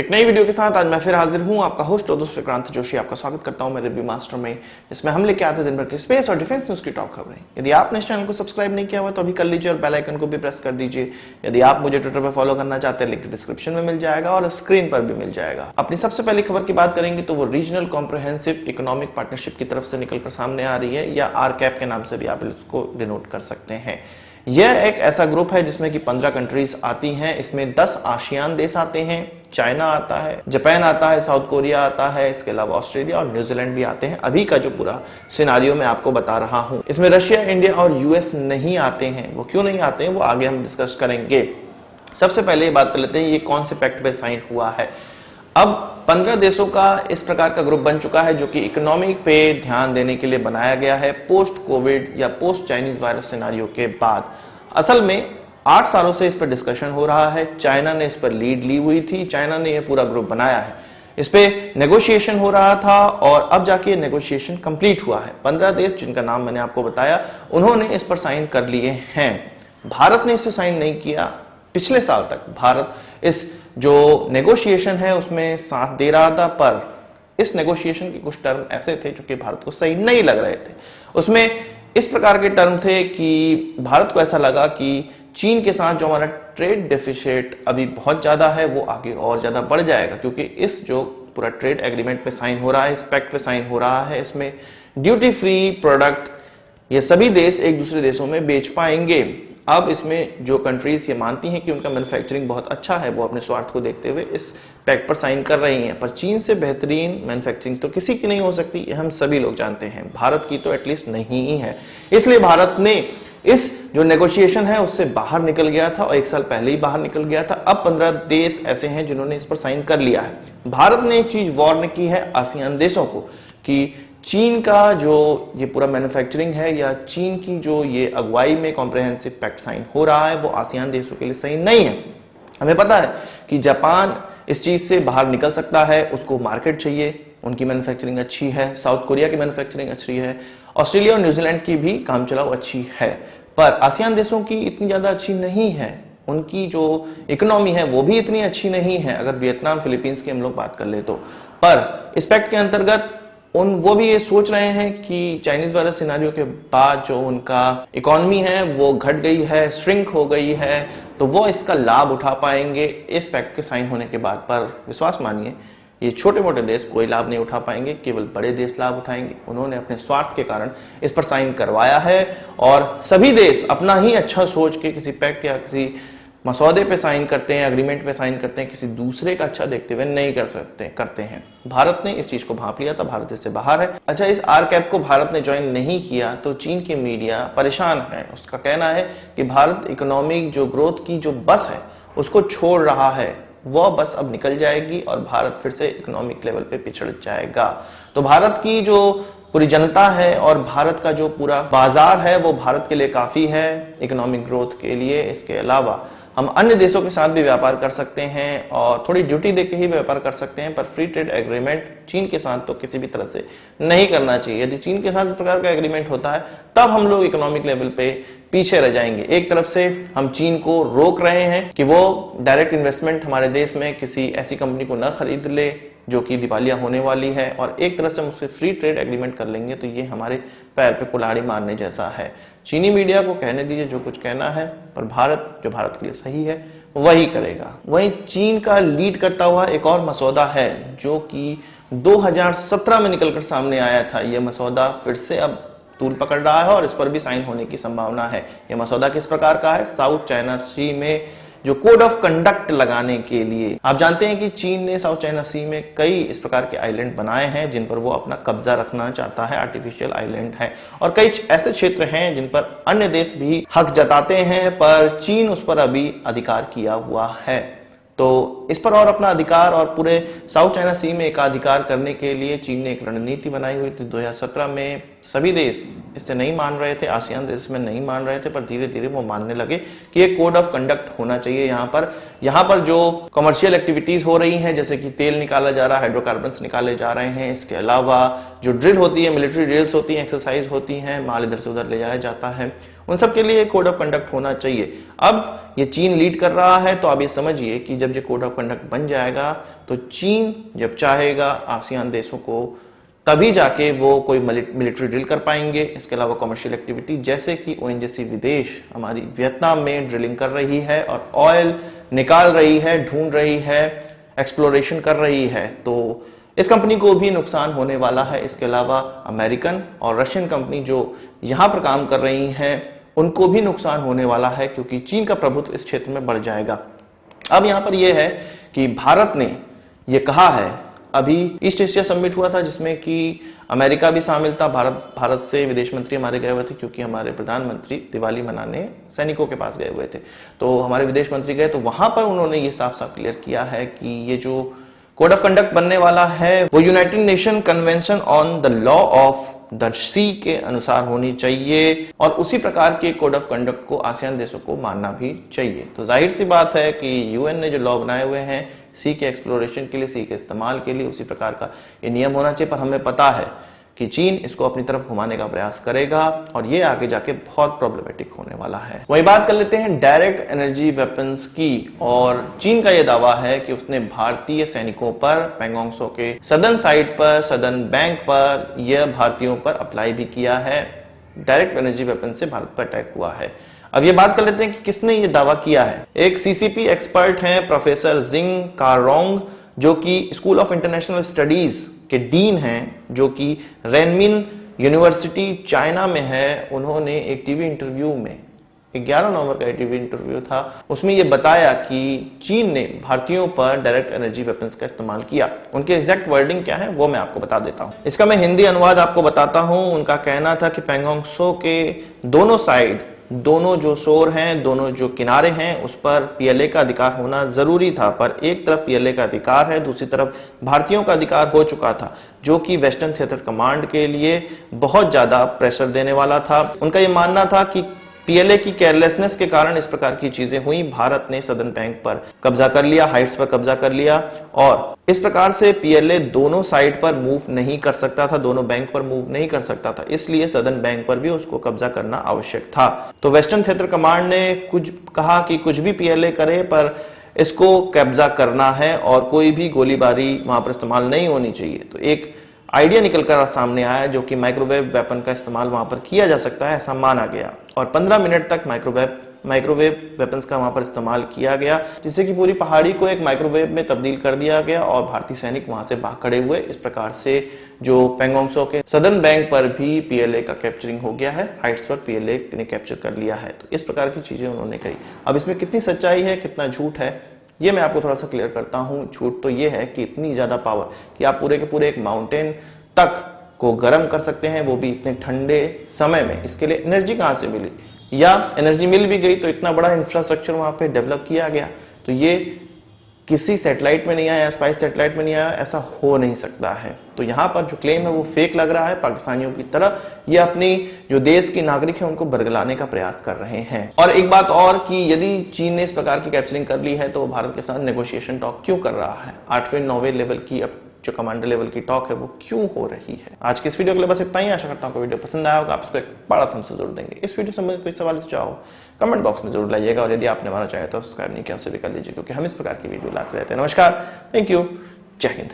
एक नई वीडियो के साथ आज मैं फिर हाजिर हूं, आपका होस्ट और दोस्त विक्रांत जोशी। आपका स्वागत करता हूं मैं रिव्यू मास्टर में, जिसमें हम लेके आते हैं दिन भर के स्पेस और डिफेंस न्यूज की टॉप खबरें। यदि आपने इस चैनल को सब्सक्राइब नहीं किया हुआ तो अभी कर लीजिए और बेल आइकन को भी प्रेस कर दीजिए। यदि आप मुझे ट्विटर पर फॉलो करना चाहते हैं, लिंक डिस्क्रिप्शन में मिल जाएगा और स्क्रीन पर भी मिल जाएगा। अपनी सबसे पहली खबर की बात करेंगे तो वो रीजनल कॉम्प्रिहेंसिव इकोनॉमिक पार्टनरशिप की तरफ से निकलकर सामने आ रही है, या आरकैप के नाम से भी आप इसको डिनोट कर सकते हैं। यह एक ऐसा ग्रुप है जिसमें कि 15 कंट्रीज आती हैं। इसमें 10 आसियान देश आते हैं, चाइना आता है, जापान आता है, साउथ कोरिया आता है, इसके अलावा ऑस्ट्रेलिया और न्यूजीलैंड भी आते हैं। अभी का जो पूरा सिनारियो मैं आपको बता रहा हूं, इसमें रशिया, इंडिया और यूएस नहीं आते हैं। वो क्यों नहीं आते हैं वो आगे हम डिस्कस करेंगे। सबसे पहले ये बात कर लेते हैं ये कौन से पैक्ट पे साइन हुआ है। अब 15 देशों का इस प्रकार का ग्रुप बन चुका है जो कि इकोनॉमिक पे ध्यान देने के लिए बनाया गया है पोस्ट कोविड या पोस्ट चाइनीज वायरस सिनारियो के बाद। असल में 8 सालों से इस पर डिस्कशन हो रहा है। चाइना ने इस पर लीड ली हुई थी, चाइना ने यह पूरा ग्रुप बनाया है, इस पे नेगोशिएशन हो रहा था और अब जाके नेगोशिएशन कंप्लीट हुआ है। 15 देश जिनका नाम मैंने आपको बताया, उन्होंने इस पर साइन कर लिए हैं। भारत ने इसे साइन नहीं किया। पिछले साल तक भारत इस जो नेगोशिएशन है उसमें साथ दे रहा था, पर इस नेगोशिएशन के कुछ टर्म ऐसे थे जो कि भारत को सही नहीं लग रहे थे। उसमें इस प्रकार के टर्म थे कि भारत को ऐसा लगा कि चीन के साथ जो हमारा ट्रेड डेफिसिट अभी बहुत ज्यादा है वो आगे और ज्यादा बढ़ जाएगा, क्योंकि इस जो पूरा ट्रेड एग्रीमेंट पे साइन हो रहा है, इस पैक्ट पे साइन हो रहा है, इसमें ड्यूटी फ्री प्रोडक्ट ये सभी देश एक दूसरे देशों में बेच पाएंगे। अब इसमें जो कंट्रीज ये मानती हैं कि उनका मैन्युफैक्चरिंग बहुत अच्छा है, वो अपने स्वार्थ को देखते हुए इस पैक्ट पर साइन कर रही हैं। पर चीन से बेहतरीन मैन्युफैक्चरिंग तो किसी की नहीं हो सकती, ये हम सभी लोग जानते हैं। भारत की तो एटलीस्ट नहीं ही है। इसलिए भारत ने इस जो नेगोशिएशन है उससे बाहर निकल गया था और 1 साल पहले ही बाहर निकल गया था। अब 15 देश ऐसे हैं जिन्होंने इस पर साइन कर लिया है। भारत ने एक चीज वार्न की है आसियान देशों को कि चीन का जो ये पूरा मैन्युफैक्चरिंग है या चीन की जो ये अगुवाई में कॉम्प्रिहेंसिव पैक्ट साइन हो रहा है वो आसियान देशों के लिए सही नहीं है। हमें पता है कि जापान इस चीज से बाहर निकल सकता है, उसको मार्केट चाहिए, उनकी मैन्युफैक्चरिंग अच्छी है, साउथ कोरिया की मैन्युफैक्चरिंग अच्छी है, ऑस्ट्रेलिया और न्यूजीलैंड की भी काम चलाओ अच्छी है, पर आसियान देशों की इतनी ज्यादा अच्छी नहीं है। उनकी जो इकोनॉमी है वो भी इतनी अच्छी नहीं है, अगर वियतनाम फिलीपींस की हम लोग बात कर ले तो। पर इस पैक्ट के अंतर्गत वो भी ये सोच रहे हैं कि चाइनीज वायरस सिनारियो के बाद जो उनका इकोनॉमी है वो घट गई है, श्रिंक हो गई है, तो वो इसका लाभ उठा पाएंगे इस पैक्ट के साइन होने के बाद। पर विश्वास मानिए ये छोटे मोटे देश कोई लाभ नहीं उठा पाएंगे, केवल बड़े देश लाभ उठाएंगे। उन्होंने अपने स्वार्थ के कारण इस पर साइन करवाया है और सभी देश अपना ही अच्छा सोच के किसी पैक्ट या किसी मसौदे पे साइन करते हैं, एग्रीमेंट पे साइन करते हैं, किसी दूसरे का अच्छा देखते हुए नहीं करते हैं। भारत ने इस चीज को भांप लिया था, भारत इससे बाहर है। अच्छा, इस आरकैप को भारत ने ज्वाइन नहीं किया तो चीन की मीडिया परेशान है। उसका कहना है कि भारत इकोनॉमिक जो ग्रोथ की जो बस है उसको छोड़ रहा है, वह बस अब निकल जाएगी और भारत फिर से इकोनॉमिक लेवल पे पिछड़ जाएगा। तो भारत की जो पूरी जनता है और भारत का जो पूरा बाजार है वो भारत के लिए काफी है इकोनॉमिक ग्रोथ के लिए। इसके अलावा हम अन्य देशों के साथ भी व्यापार कर सकते हैं और थोड़ी ड्यूटी देके ही व्यापार कर सकते हैं, पर फ्री ट्रेड एग्रीमेंट चीन के साथ तो किसी भी तरह से नहीं करना चाहिए। यदि चीन के साथ इस प्रकार का एग्रीमेंट होता है तब हम लोग इकोनॉमिक लेवल पे पीछे रह जाएंगे। एक तरफ से हम चीन को रोक रहे हैं कि वो डायरेक्ट इन्वेस्टमेंट हमारे देश में किसी ऐसी कंपनी को न खरीद ले जो कि दिवालिया होने वाली है, और एक तरह से हम उससे फ्री ट्रेड एग्रीमेंट कर लेंगे, तो ये हमारे पैर पे कुल्हाड़ी मारने जैसा है। चीनी मीडिया को कहने दीजिए जो कुछ कहना है, पर भारत जो भारत के लिए सही है वही करेगा। वहीं चीन का लीड करता हुआ एक और मसौदा है जो कि 2017 में निकलकर सामने आया था। यह मसौदा फिर से अब तूल पकड़ रहा है और इस पर भी साइन होने की संभावना है। यह मसौदा किस प्रकार का है? साउथ चाइना सी में जो कोड ऑफ कंडक्ट लगाने के लिए, आप जानते हैं कि चीन ने साउथ चाइना सी में कई इस प्रकार के आइलैंड बनाए हैं जिन पर वो अपना कब्जा रखना चाहता है, आर्टिफिशियल आइलैंड है, और कई ऐसे क्षेत्र हैं जिन पर अन्य देश भी हक जताते हैं, पर चीन उस पर अभी अधिकार किया हुआ है। तो इस पर और अपना अधिकार और पूरे साउथ चाइना सी में एकाधिकार करने के लिए चीन ने एक रणनीति बनाई हुई थी 2017 में। सभी देश इससे नहीं मान रहे थे, आसियान देश में नहीं मान रहे थे, पर धीरे धीरे वो मानने लगे कि एक कोड ऑफ कंडक्ट होना चाहिए। यहाँ पर जो कमर्शियल एक्टिविटीज हो रही हैं, जैसे कि तेल निकाला जा रहा है, हाइड्रोकार्बन्स निकाले जा रहे हैं, इसके अलावा जो ड्रिल होती है, मिलिट्री ड्रिल्स होती हैं, एक्सरसाइज होती हैं, माल इधर से उधर ले जाया जाता है, उन सब के लिए कोड ऑफ कंडक्ट होना चाहिए। अब ये चीन लीड कर रहा है, तो आप ये समझिए कि जब ये कोड ऑफ कंडक्ट बन जाएगा तो चीन जब चाहेगा आसियान देशों को तभी जाके वो कोई मिलिट्री ड्रिल कर पाएंगे। इसके अलावा कमर्शियल एक्टिविटी जैसे कि ओएनजीसी विदेश हमारी वियतनाम में ड्रिलिंग कर रही है और ऑयल निकाल रही है, ढूंढ रही है, एक्सप्लोरेशन कर रही है, तो इस कंपनी को भी नुकसान होने वाला है। इसके अलावा अमेरिकन और रशियन कंपनी जो यहां पर काम कर रही हैं उनको भी नुकसान होने वाला है, क्योंकि चीन का प्रभुत्व इस क्षेत्र में बढ़ जाएगा। अब यहां पर यह है कि भारत ने यह कहा है, अभी ईस्ट एशिया समिट हुआ था जिसमें कि अमेरिका भी शामिल था, भारत से विदेश मंत्री हमारे गए हुए थे, क्योंकि हमारे प्रधानमंत्री दिवाली मनाने सैनिकों के पास गए हुए थे, तो हमारे विदेश मंत्री गए, तो वहां पर उन्होंने ये साफ साफ क्लियर किया है कि ये जो कोड ऑफ कंडक्ट बनने वाला है वो United Nation Convention on the law of the sea के अनुसार होनी चाहिए, और उसी प्रकार के कोड ऑफ कंडक्ट को आसियान देशों को मानना भी चाहिए। तो जाहिर सी बात है कि यूएन ने जो लॉ बनाए हुए हैं सी के एक्सप्लोरेशन के लिए, सी के इस्तेमाल के लिए, उसी प्रकार का ये नियम होना चाहिए। पर हमें पता है कि चीन इसको अपनी तरफ घुमाने का प्रयास करेगा और ये आगे जाके बहुत प्रॉब्लमेटिक होने वाला है। वही बात कर लेते हैं डायरेक्ट एनर्जी वेपन्स की, और चीन का यह दावा है कि उसने भारतीय सैनिकों पर पैंगोंग त्सो के सदर्न साइड पर, सदर्न बैंक पर, यह भारतीयों पर अप्लाई भी किया है। डायरेक्ट एनर्जी वेपन से भारत पर अटैक हुआ है। अब ये बात कर लेते हैं कि किसने ये दावा किया है। एक सीसीपी एक्सपर्ट हैं प्रोफेसर जिंग कारोंग, जो कि स्कूल ऑफ इंटरनेशनल स्टडीज के डीन हैं, जो कि रेनमिन यूनिवर्सिटी चाइना में है। उन्होंने एक टीवी इंटरव्यू में 11 नवंबर का टीवी इंटरव्यू था, उसमें यह बताया कि चीन ने भारतीयों पर डायरेक्ट एनर्जी वेपन्स का इस्तेमाल किया। उनके एग्जैक्ट वर्डिंग क्या है वो मैं आपको बता देता हूं। इसका मैं हिंदी अनुवाद आपको बताता हूं। उनका कहना था कि पैंगोंग त्सो के दोनों साइड, दोनों जो शोर हैं, दोनों जो किनारे हैं, उस पर पीएलए का अधिकार होना जरूरी था, पर एक तरफ पीएलए का अधिकार है, दूसरी तरफ भारतीयों का अधिकार हो चुका था, जो कि वेस्टर्न थिएटर कमांड के लिए बहुत ज्यादा प्रेशर देने वाला था। उनका यह मानना था कि पीएलए की केयरलेसनेस के कारण इस प्रकार की चीजें हुई। भारत ने सदर्न बैंक पर कब्जा कर लिया, हाइट्स पर कब्जा कर लिया, और इस प्रकार से पीएलए दोनों साइड पर मूव नहीं कर सकता था, दोनों बैंक पर मूव नहीं कर सकता था, इसलिए सदर्न बैंक पर भी उसको कब्जा करना आवश्यक था। तो वेस्टर्न थिएटर कमांड ने कुछ कहा कि कुछ भी पीएलए करे, पर इसको कब्जा करना है और कोई भी गोलीबारी वहां पर इस्तेमाल नहीं होनी चाहिए। तो एक आइडिया निकलकर सामने आया, जो कि माइक्रोवेव वेपन का इस्तेमाल वहां पर किया जा सकता है, ऐसा माना गया, और 15 मिनट तक माइक्रोवेव वेपन्स का वहां पर इस्तेमाल किया गया, जिससे कि पूरी पहाड़ी को एक माइक्रोवेव में तब्दील कर दिया गया और भारतीय सैनिक वहां से भाग खड़े हुए। इस प्रकार से जो पैंगोंग त्सो के सदर्न बैंक पर भी पीएलए का कैप्चरिंग हो गया है, हाइट्स पर पीएलए ने कैप्चर कर लिया है। तो इस प्रकार की चीजें उन्होंने कही। अब इसमें कितनी सच्चाई है, कितना झूठ है, ये मैं आपको थोड़ा सा क्लियर करता हूं। झूठ तो ये है कि इतनी ज्यादा पावर कि आप पूरे के पूरे एक माउंटेन तक को गर्म कर सकते हैं, वो भी इतने ठंडे समय में। इसके लिए एनर्जी कहां से मिली, या एनर्जी मिल भी गई तो इतना बड़ा इंफ्रास्ट्रक्चर वहां पे डेवलप किया गया, तो ये किसी सैटेलाइट में नहीं आया, स्पाइस सैटेलाइट में नहीं आया, ऐसा हो नहीं सकता है। तो यहां पर जो क्लेम है वो फेक लग रहा है पाकिस्तानियों की तरह। ये अपनी जो देश की नागरिक है उनको बरगलाने का प्रयास कर रहे हैं। और एक बात और कि यदि चीन ने इस प्रकार की कैप्चरिंग कर ली है तो भारत के साथ नेगोशिएशन टॉक क्यों कर रहा है, 8वें 9वें लेवल की अब जो कमांडर लेवल की टॉक है वो क्यों हो रही है। आज के इस वीडियो के लिए बस इतना ही। आशा करता हूं आपको वीडियो पसंद आया होगा, आप इसको एक बड़ा थम्स अप जरूर देंगे। इस वीडियो से संबंधित कोई सवाल चाहो कमेंट बॉक्स में जरूर लाइएगा, और यदि आपने हमारा चाहे तो सब्सक्राइब नहीं किया उसे भी कर लीजिए, क्योंकि हम इस प्रकार की वीडियो लाते रहते हैं। नमस्कार, थैंक यू, जय हिंद।